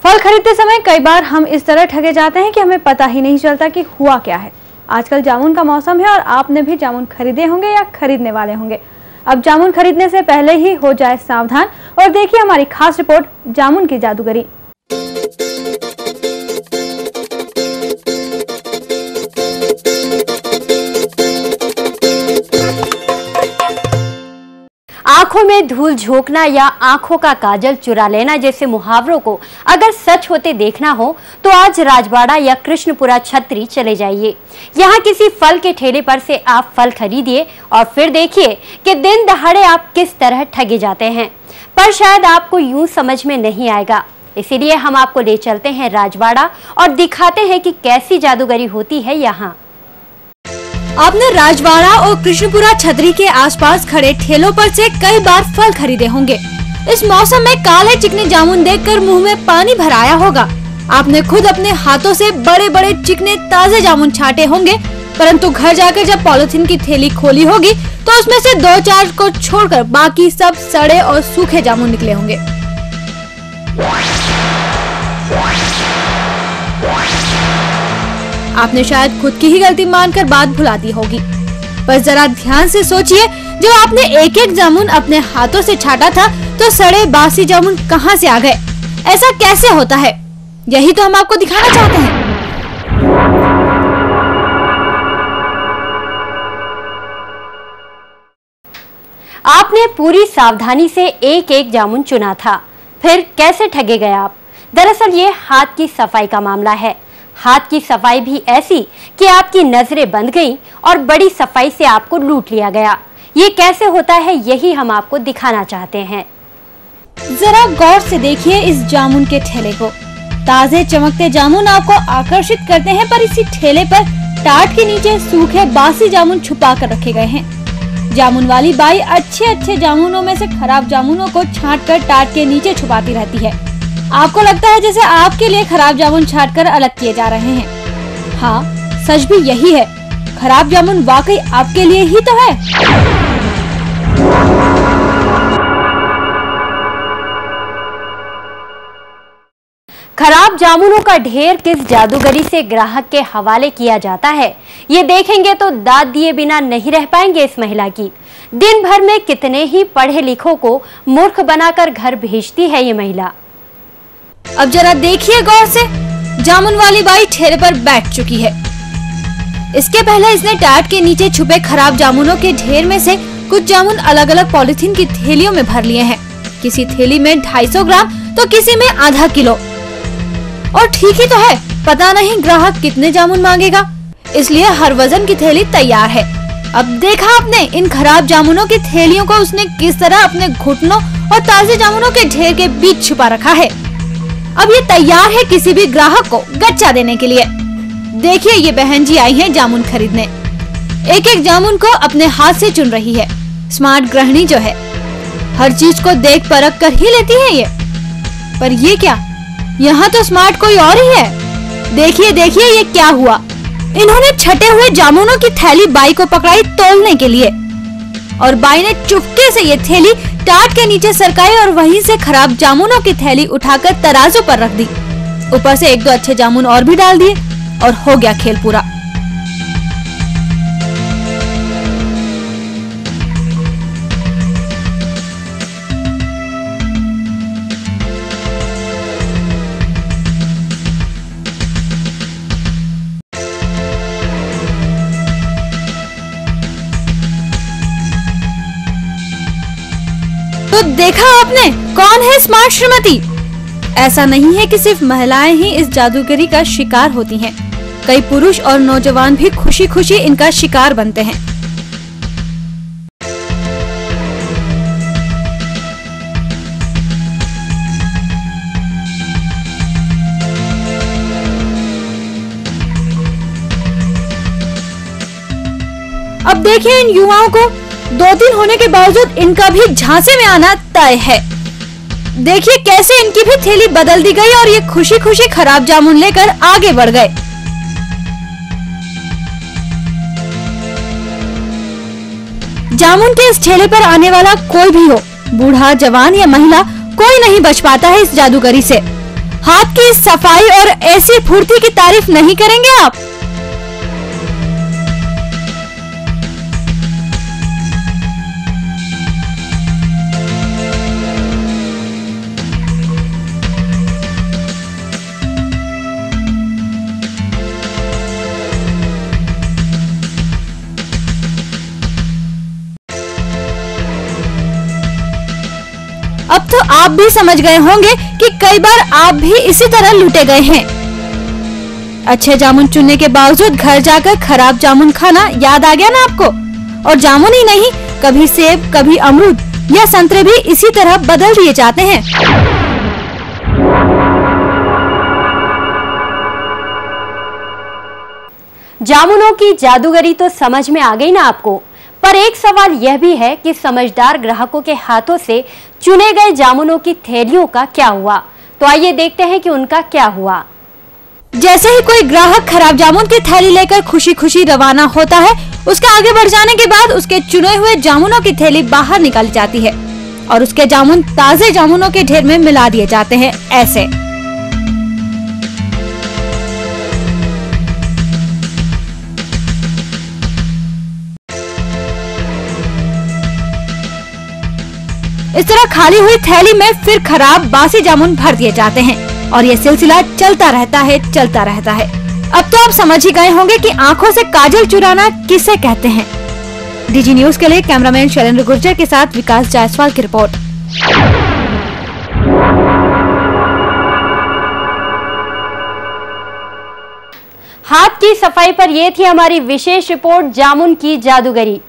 फल खरीदते समय कई बार हम इस तरह ठगे जाते हैं कि हमें पता ही नहीं चलता कि हुआ क्या है। आजकल जामुन का मौसम है और आपने भी जामुन खरीदे होंगे या खरीदने वाले होंगे। अब जामुन खरीदने से पहले ही हो जाए सावधान और देखिए हमारी खास रिपोर्ट जामुन की जादूगरी। आंखों में धूल झोंकना या आंखों का काजल चुरा लेना जैसे मुहावरों को अगर सच होते देखना हो तो आज राजवाड़ा या कृष्णपुरा छतरी चले जाइए। यहाँ किसी फल के ठेले पर से आप फल खरीदिए और फिर देखिए कि दिन दहाड़े आप किस तरह ठगे जाते हैं। पर शायद आपको यूं समझ में नहीं आएगा, इसीलिए हम आपको ले चलते हैं राजवाड़ा और दिखाते हैं कि कैसी जादूगरी होती है यहाँ। आपने राजवाड़ा और कृष्णपुरा छतरी के आसपास खड़े ठेलों पर से कई बार फल खरीदे होंगे। इस मौसम में काले चिकने जामुन देखकर मुंह में पानी भर आया होगा। आपने खुद अपने हाथों से बड़े बड़े चिकने ताजे जामुन छाटे होंगे, परंतु घर जाकर जब पॉलिथीन की थैली खोली होगी तो उसमें से 2-4 को छोड़कर बाकी सब सड़े और सूखे जामुन निकले होंगे। आपने शायद खुद की ही गलती मानकर बात भुला दी होगी, पर जरा ध्यान से सोचिए, जब आपने एक एक जामुन अपने हाथों से छाटा था तो सड़े बासी जामुन कहां से आ गए? ऐसा कैसे होता है? यही तो हम आपको दिखाना चाहते हैं। आपने पूरी सावधानी से एक एक जामुन चुना था, फिर कैसे ठगे गए आप? दरअसल ये हाथ की सफाई का मामला है। हाथ की सफाई भी ऐसी कि आपकी नजरें बंद गईं और बड़ी सफाई से आपको लूट लिया गया। ये कैसे होता है, यही हम आपको दिखाना चाहते हैं। जरा गौर से देखिए इस जामुन के ठेले को। ताजे चमकते जामुन आपको आकर्षित करते हैं, पर इसी ठेले पर टाट के नीचे सूखे बासी जामुन छुपा कर रखे गए हैं। जामुन वाली बाई अच्छे जामुनों में से खराब जामुनों को छांट कर टाट के नीचे छुपाती रहती है। आपको लगता है जैसे आपके लिए खराब जामुन छांटकर अलग किए जा रहे हैं। हाँ, सच भी यही है। खराब जामुन वाकई आपके लिए ही तो है। खराब जामुनों का ढेर किस जादूगरी से ग्राहक के हवाले किया जाता है, ये देखेंगे तो दाद दिए बिना नहीं रह पाएंगे इस महिला की। दिन भर में कितने ही पढ़े लिखों को मूर्ख बनाकर घर भेजती है ये महिला। अब जरा देखिए गौर से, जामुन वाली बाई ठेले पर बैठ चुकी है। इसके पहले इसने टाट के नीचे छुपे खराब जामुनों के ढेर में से कुछ जामुन अलग अलग पॉलिथीन की थैलियों में भर लिए हैं। किसी थैली में 250 ग्राम तो किसी में आधा किलो। और ठीक ही तो है, पता नहीं ग्राहक कितने जामुन मांगेगा, इसलिए हर वजन की थैली तैयार है। अब देखा आपने इन खराब जामुनों की थैलियों को उसने किस तरह अपने घुटनों और ताजे जामुनों के ढेर के बीच छुपा रखा है। अब ये तैयार है किसी भी ग्राहक को गच्चा देने के लिए। देखिए ये बहन जी आई हैं जामुन खरीदने। एक एक जामुन को अपने हाथ से चुन रही है। स्मार्ट गृहिणी जो है, हर चीज को देख परख कर ही लेती है ये। पर ये क्या, यहाँ तो स्मार्ट कोई और ही है। देखिए ये क्या हुआ। इन्होंने छटे हुए जामुनों की थैली बाई को पकड़ाई तोलने के लिए, और बाई ने चुपके से ये थैली टाट के नीचे सरकाई और वहीं से खराब जामुनों की थैली उठाकर तराजू पर रख दी। ऊपर से 1-2 अच्छे जामुन और भी डाल दिए और हो गया खेल पूरा। तो देखा आपने, कौन है स्मार्ट श्रीमती? ऐसा नहीं है कि सिर्फ महिलाएं ही इस जादूगरी का शिकार होती हैं। कई पुरुष और नौजवान भी खुशी खुशी इनका शिकार बनते हैं। अब देखिए इन युवाओं को 2-3 होने के बावजूद इनका भी झांसे में आना तय है। देखिए कैसे इनकी भी थैली बदल दी गई और ये खुशी खुशी खराब जामुन लेकर आगे बढ़ गए। जामुन के इस ठेले पर आने वाला कोई भी हो, बूढ़ा, जवान या महिला, कोई नहीं बच पाता है इस जादूगरी से। हाथ की सफाई और ऐसी फुर्ती की तारीफ नहीं करेंगे आप? अब तो आप भी समझ गए होंगे कि कई बार आप भी इसी तरह लूटे गए हैं। अच्छे जामुन चुनने के बावजूद घर जाकर खराब जामुन खाना याद आ गया ना आपको? और जामुन ही नहीं, कभी सेब, कभी अमरूद या संतरे भी इसी तरह बदल दिए जाते हैं। जामुनों की जादूगरी तो समझ में आ गई ना आपको, पर एक सवाल यह भी है कि समझदार ग्राहकों के हाथों से चुने गए जामुनों की थैलियों का क्या हुआ। तो आइए देखते हैं कि उनका क्या हुआ। जैसे ही कोई ग्राहक खराब जामुन की थैली लेकर खुशी खुशी रवाना होता है, उसके आगे बढ़ जाने के बाद उसके चुने हुए जामुनों की थैली बाहर निकाली जाती है और उसके जामुन ताजे जामुनों के ढेर में मिला दिए जाते हैं। ऐसे इस तरह खाली हुई थैली में फिर खराब बासी जामुन भर दिए जाते हैं और ये सिलसिला चलता रहता है। अब तो आप समझ ही गए होंगे कि आंखों से काजल चुराना किसे कहते हैं। डीजी न्यूज के लिए कैमरामैन शैलेंद्र गुर्जर के साथ विकास जायसवाल की रिपोर्ट। हाथ की सफाई पर यह थी हमारी विशेष रिपोर्ट जामुन की जादूगरी।